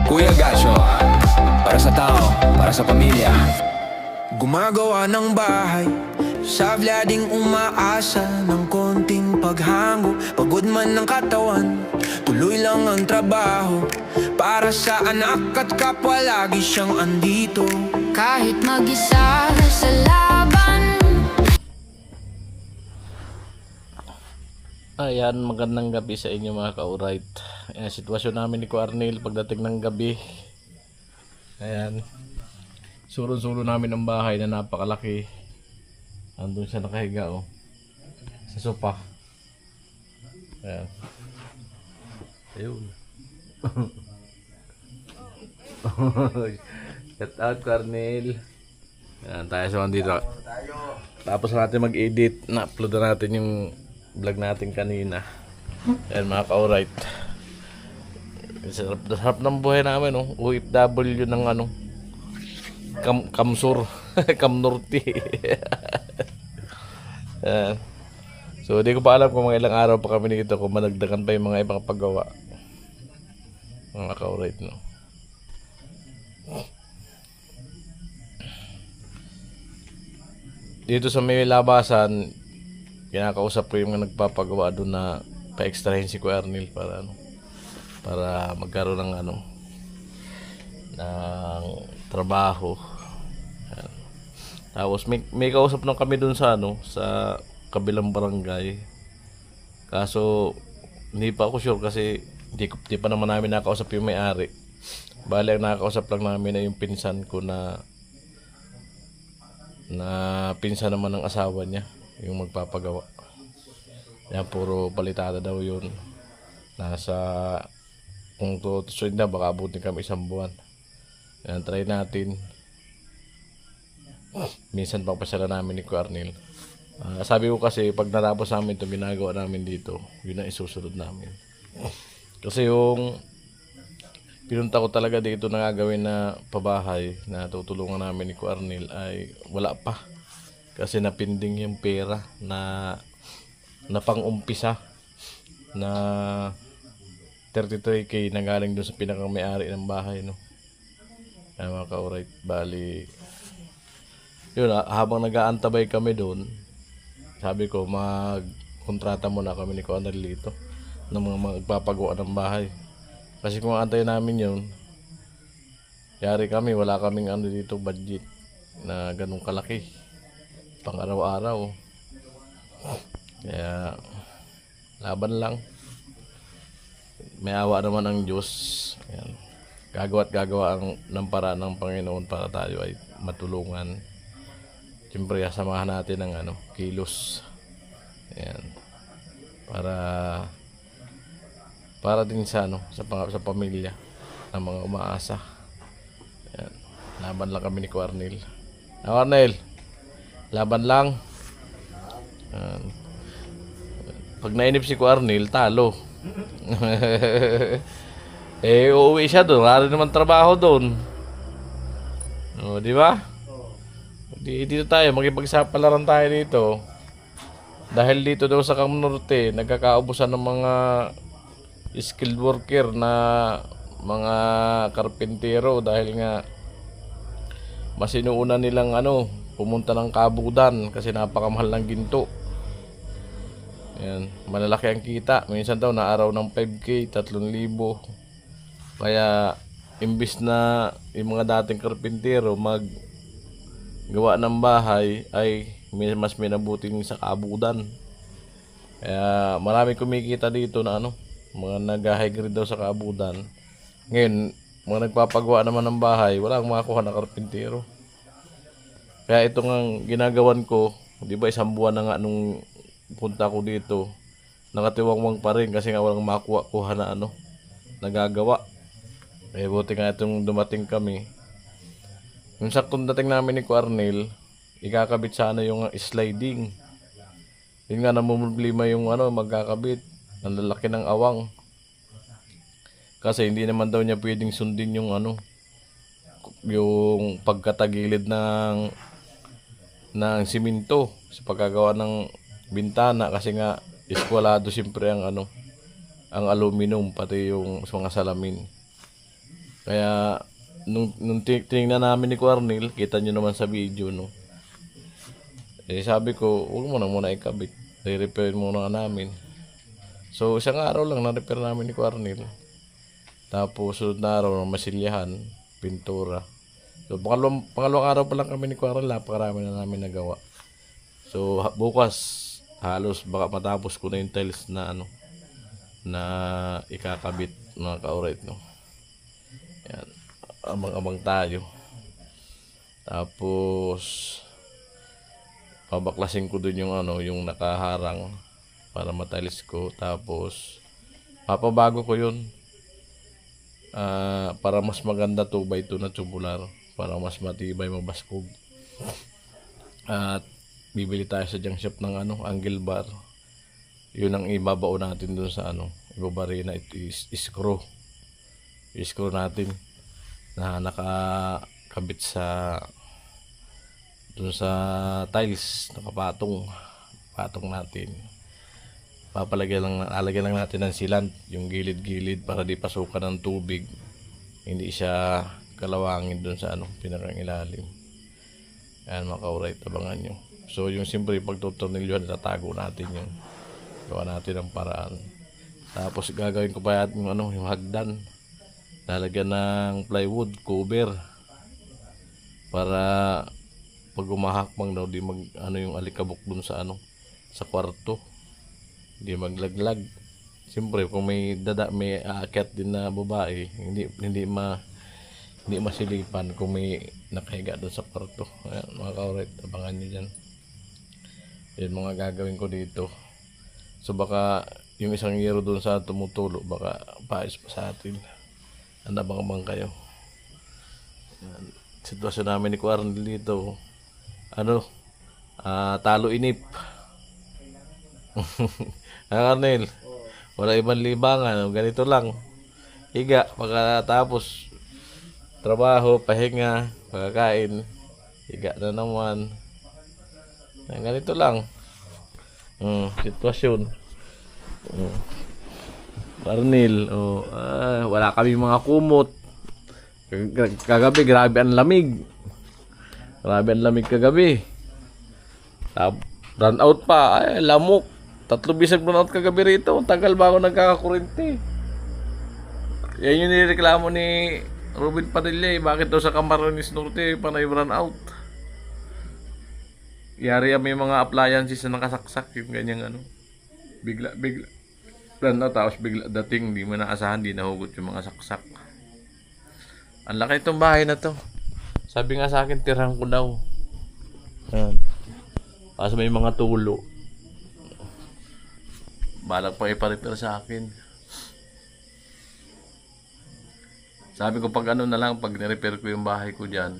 Kuya Gacho, para sa tao, para sa pamilya. Gumagawa ng bahay, sa vlading umaasa ng konting paghango. Pagod man ng katawan, tuloy lang ang trabaho. Para sa anak at kapwa lagi siyang andito. Kahit mag-isa sa laban. Ayan, magandang gabi sa inyo mga ka-alright. Ayan, sitwasyon namin ni Ko Arnel pagdating ng gabi. Ayan, sulo-sulo namin ang bahay na napakalaki. Andun siya nakahiga sa sopa. Ayan. Ayun. Shout out Ko Arnel. Ayan, tayo sa dito. Tapos natin mag-edit, na-upload na natin yung vlog natin kanina. Ayan mga ka-alright. Sarap ng buhay namin, OFW ng Kamsur. Kamnorte. Ayan. So di ko pa alam kung mga ilang araw pa kami dito, kung managdagan pa yung mga ibang paggawa. Mga ka-alright, no. Dito sa may labasan, kinakausap ko yung mga nagpapagawa doon na pa-extrahin si Kuya Arnel para magkaroon ng ng trabaho. Ayan. Tapos may kausap na kami doon sa sa kabilang barangay. Kaso hindi pa ako sure kasi di pa naman namin nakausap yung may-ari. Bali ang nakakausap lang namin na yung pinsan ko na pinsan naman ng asawa niya yung magpapagawa. Yan, puro palitada daw yun. Kung tutusin na, baka abutin kami 1 buwan. Yan, try natin. Minsan pagpasala namin ni Kuya Arnel. Sabi ko kasi, pag natapos namin itong ginagawa namin dito, yun ang isusunod namin. Kasi yung pinunta ko talaga dito na gagawin na pabahay na tutulungan namin ni Kuya Arnel ay wala pa. Kasi napinding yung pera na pang-umpisa na 33K na galing doon sa pinaka-may-ari ng bahay, no. Ay mga ka-alright, bali yun, habang nag-aantabay kami doon, sabi ko magkontrata muna kami ni Kuya Arnel dito ng mga magpapagawa ng bahay. Kasi kung antayin namin yun, yari kami, wala kaming dito budget na ganun kalaki pang araw-araw. Kaya laban lang. May awa naman ang Diyos. Ayan. Gagawa ng paraan ng Panginoon para tayo ay matulungan. Siyempre samahan natin ng kilos. Ayan. Para din sa sa pamilya ng mga umaasa. Ayan. Laban lang kami ni Kuya Arnel. Arnel, laban lang. Pag nainip si Kuya Arnel, talo. Uuwi siya doon. Wala naman trabaho doon. Di ba? Dito tayo, makipagsapalaran tayo dito. Dahil dito daw sa Kamnorte, nagkakaubusan ng mga skilled worker na mga karpintero dahil nga mas inuuna nilang pumunta ng kabudan kasi napakamahal ng ginto. Ayan, malalaki ang kita. Minsan daw naaraw ng 5K, 3,000. Kaya imbis na yung mga dating karpintero maggawa ng bahay ay mas minabuting sa kabudan. Kaya marami kumikita dito na mga nag-high grade daw sa kabudan. Ngayon, mga nagpapagawa naman ng bahay, wala akong makakuha na karpintero. Kaya ito nga ginagawan ko, di ba 1 buwan na nga nung punta ko dito, nakatiwangwang pa rin kasi nga walang makuha na nagagawa. Buti nga itong dumating kami. Yung saktong dating namin ni Kuya Arnel, ikakabit sana yung sliding. Yun nga namumblema yung magkakabit. Ang lalaki ng awang. Kasi hindi naman daw niya pwedeng sundin yung yung pagkatagilid ng siminto sa pagkagawa ng bintana kasi nga eskwalado siyempre ang aluminum pati yung mga salamin. Kaya nung tinignan namin ni Quarnil, kita nyo naman sa video, no. Eh sabi ko, huwag mo na muna ikabit. I-repair muna namin. So isang araw lang na-repair namin ni Quarnil. Tapos sunod na araw masilyahan, pintura. So pangalawang araw pa lang kami ni Quarnil, napakarami na namin nagawa. So bukas halos baka matapos ko na yung tiles na na ikakabit, mga ka-alright, no. Yan, abang-abang tayo. Tapos pabaklasin ko dun yung yung nakaharang para matiles ko. Tapos papabago ko yun para mas maganda 2x2 na tubular, para mas matibay, mabaskog. At bibili tayo sa junk shop ng angle bar. Yun ang ibabao natin dun sa ibabari na screw. I-screw natin na nakakabit dun sa tiles, nakapatong natin. Lalagyan lang natin ng sealant yung gilid-gilid para di pasukan ng tubig, hindi siya kalawangin dun sa pinakang ilalim. Ayan, mga ka-alright, abangan nyo. So yung siyempre pagtutornilyo, tatago natin yung gawa natin ng paraan. Tapos gagawin ko pa yung hagdan, lalagyan ng plywood cover para pag umahakbang daw di yung alikabok dun sa sa kwarto, di maglaglag. Siyempre kung may aakyat din na babae, hindi masilipan kung may nakahiga dun sa kwarto. Ayan, mga ka-alright, abangan nyo dyan. Yan mga gagawin ko dito. So baka yung isang yero dun sa tumutulo, baka paayos pa sa atin. Abang-abang kayo. Yan, sitwasyon namin ni Quarnil dito. Talo inip. Quarnil, wala ibang libangan, ganito lang. Higa, pagkatapos trabaho, pahinga, pagkakain, higa na naman. Ganito lang. Sitwasyon. Quarnil, wala kami mga kumot. Kagabi, grabe ang lamig. Kagabi. Run out pa. Ay, lamok. 3 bisag run out kagabi rito. Tagal ba ako nagkakakurente? Yan yung nireklamo ni Robin Padilla. Bakit daw sa Camarines Norte panay run out? Yari may mga appliances na nakasaksak, yung ganyang bigla run out, tapos bigla dating, di mo naasahan, di nahugot yung mga saksak. Ang laki itong bahay na to. Sabi nga sa akin, tirhan ko daw. Yan. Kasi may mga tulo. Balak pa ipa-repair sa akin. Sabi ko pag na lang, pag nirepair ko yung bahay ko dyan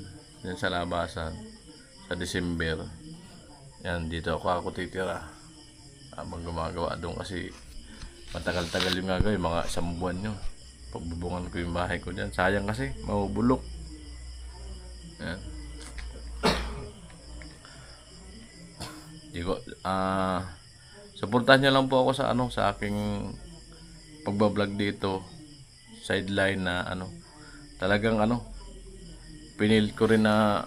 sa labasan, sa December, yan, dito ako titira. Habang gumagawa doon kasi matagal-tagal yung gagawin, mga 1 buwan yun. Pagbubungan ko yung bahay ko dyan. Sayang kasi, mabubulok. Yan. Suportahan nyo lang po ako sa aking pagbablog dito. Sideline na talagang pinil ko rin na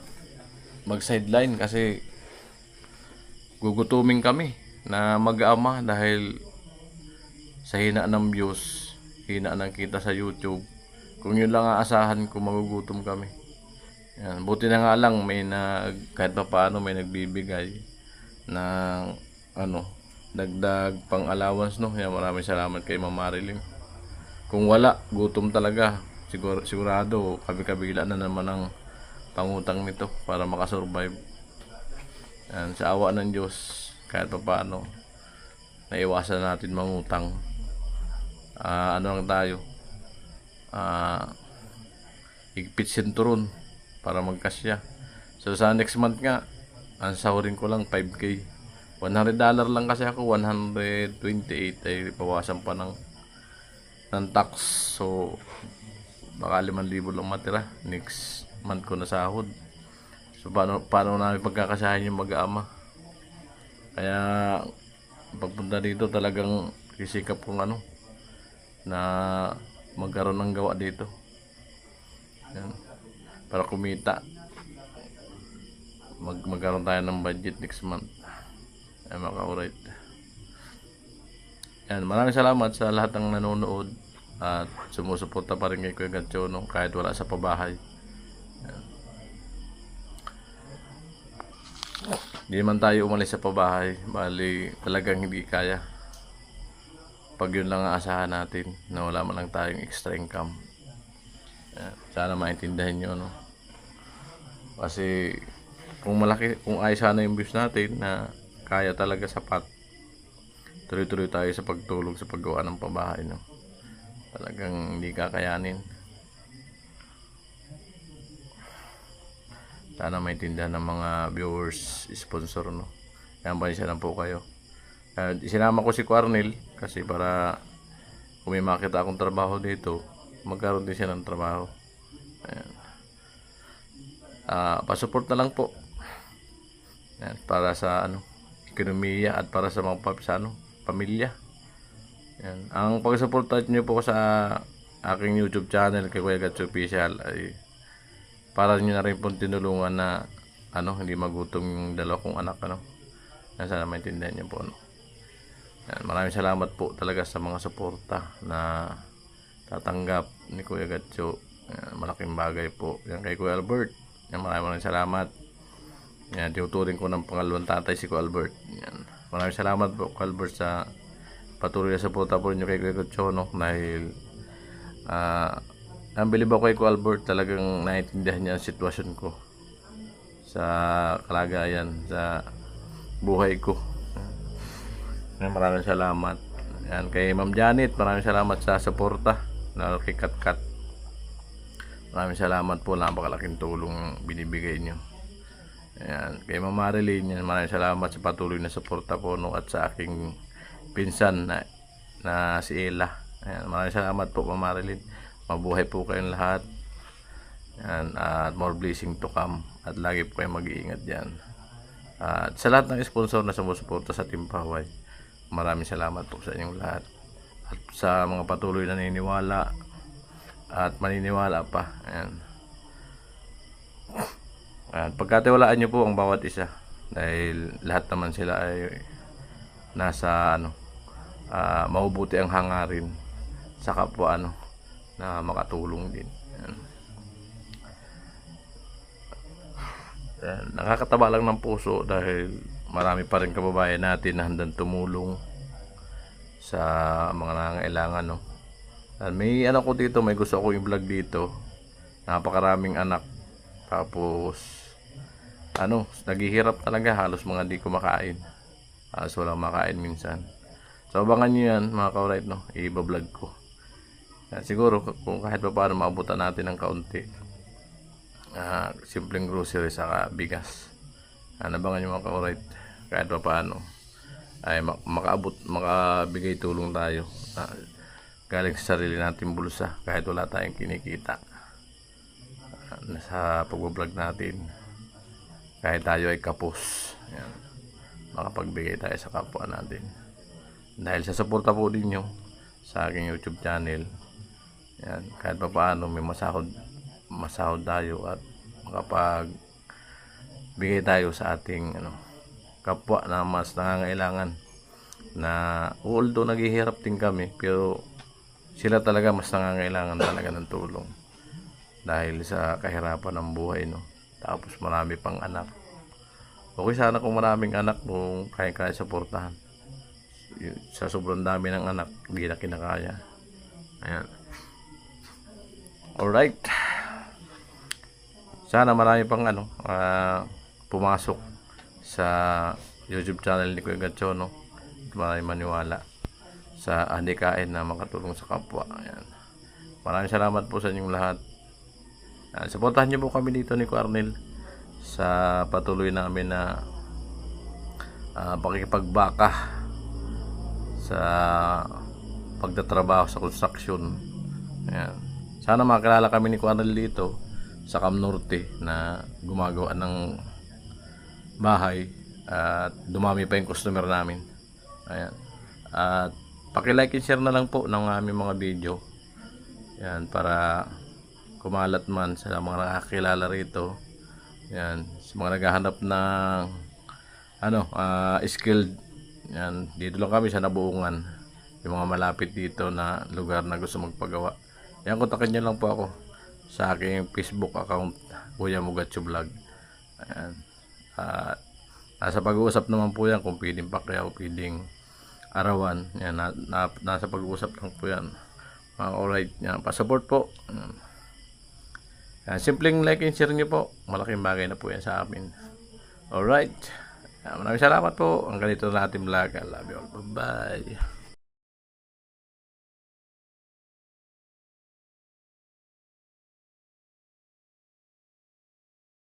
mag-sideline kasi gugutuming kami na mag-ama dahil sa hina ng views, hina ng kita sa YouTube. Kung yun lang aasahan ko, magugutom kami. Yan. Buti na nga lang kahit pa paano may nagbibigay ng dagdag pang allowance, no. Yan, maraming salamat kay Ma'am Marilyn. Kung wala, gutom talaga. Sigurado kabila na naman ang pangutang nito para makasurvive. Yan, sa awa ng Diyos, kahit pa paano naiwasan natin mangutang. Lang tayo, higpit sinturon para magkasya. So sa next month nga, ang sahurin ko lang 5K. $100 lang kasi ako, 128 ay pawasan pa ng tax. So baka 5,000 lang matira next month ko na sahod. So paano namin pagkakasahin yung mag-ama? Kaya pagpunta dito talagang sisikap kong na magkaroon ng gawa dito. para kumita. Magkaroon tayo ng budget next month. Ay mga ka-alright. Yan, maraming salamat sa lahat ng nanonood at sumusuporta pa rin kay Kuya Gatchono kahit wala sa pabahay. Yan. Hindi man tayo umalis sa pabahay, bali talagang hindi kaya. Pag yun lang ang asahan natin, na wala man lang tayong extra income. Yan. Sana maintindihan nyo, no? Kasi kung ayos sana yung views natin na kaya talaga sapat, tuloy-tuloy tayo sa pagtulong sa paggawa ng pabahay, no? Talagang hindi kakayanin. Sana maintindihan ng mga viewers, sponsor, no? Kaya panisya lang po kayo. Sinama ko si Quarnel kasi para kung may makita akong trabaho dito, magkaroon din siya ng trabaho. Ayan. Pasupport na lang po. Ayan, para sa ekonomiya at para sa mga pamilya. Ayan. Ang pag-supportan nyo po sa aking YouTube channel kay Kuya Gatcho Official ay para nyo na rin po tinulungan na hindi magutom yung dalawa kong anak, sana maintindihan nyo po, Ayan, maraming salamat po talaga sa mga suporta na tatanggap ni Kuya Gatcho. Ayan, malaking bagay po yan kay Kuya Albert. Ayan, maraming salamat. Yan, tinuturing ko ng pangalawang tatay si Kuya Albert. Yan. Maraming salamat po Kuya Albert sa patuloy na suporta po niyo kay Kuya Gatchono dahil ang bilib ako kay Kuya Albert, talagang naiintindihan niya ang sitwasyon ko sa kalagayan sa buhay ko. Yan, maraming salamat. Yan, kay Ma'am Janet, maraming salamat sa suporta na kay Katkat. Maraming salamat po, napakalaking tulong binibigay niyo. Ayan, kay Ma'am Marilyn, maraming salamat sa patuloy na suporta po, at sa aking pinsan na si Ella. Ayan, maraming salamat po, Ma'am Marilyn. Mabuhay po kayong lahat. Ayan, at more blessing to come. At lagi po kayong mag-iingat dyan. At sa lahat ng sponsor na sumusuporta sa Team Paway, maraming salamat po sa inyong lahat. At sa mga patuloy na naniniwala at maniniwala pa. Ayan. At pagkatiwalaan nyo po ang bawat isa dahil lahat naman sila ay nasa mabubuti ang hangarin sa kapwa na makatulong din. Yan. Nakakataba lang ng puso dahil marami pa rin kababayan natin na handang tumulong sa mga nangangailangan, At may ko dito, may gusto ako i-vlog dito. Napakaraming anak. Tapos naghihirap talaga, halos mga di kumakain. Halos walang makain minsan. So abangan nyo yan mga ka-alright, i-vlog ko. Siguro kung kahit pa paano maabutan natin ng kaunti. Simpleng grocery saka bigas. Abangan nyo mga ka-alright. Kahit pa paano ay makabigay tulong tayo. Galing sa sarili natin bulsa kahit wala tayong kinikita. Sa pag-vlog natin, kahit tayo ay kapos, yan, makapagbigay tayo sa kapwa natin dahil sa suporta po ninyo sa aking YouTube channel. Yan, kahit pa paano may masahod tayo at makapagbigay tayo sa ating kapwa na mas nangangailangan, na although naghihirap din kami, pero sila talaga mas nangangailangan talaga ng tulong dahil sa kahirapan ng buhay, Tapos marami pang anak. Okay sana kung maraming anak, kung kaya suportahan. Sa sobrang dami ng anak, hindi na kinakaya. Ayan. Alright. Sana marami pang pumasok sa YouTube channel ni Kuya Gatchono. Marami maniwala sa handikain na makatulong sa kapwa. Ayan. Maraming salamat po sa inyong lahat. Suportahan niyo po kami dito ni Quarnel sa patuloy namin na pakikipagbaka sa pagtatrabaho sa construction. Ayan. Sana makilala kami ni Quarnel dito sa Cam Norte na gumagawa ng bahay at dumami pa yung customer namin. Ayan. At paki-like and share na lang po ng aming mga video. Ayan, para kumalat man sa mga nakakilala rito. Yan, sa mga naghahanap ng skilled. Yan, dito lang kami sa Nabuungan. Yung mga malapit dito na lugar na gusto magpagawa. Yan, kontakin nyo lang po ako sa aking Facebook account, Kuya Mugatsu Vlog. Ayan. Nasa pag-uusap naman po yan kung pwedeng pakyaw, pwedeng arawan. Yan, nasa pag-uusap lang po yan. Alright, yan, pa-support po. Yan, simpleng like and share nyo po. Malaking bagay na po yan sa amin. Alright. Maraming salamat po. Ang ganito na ating vlog. I love you all. Bye-bye.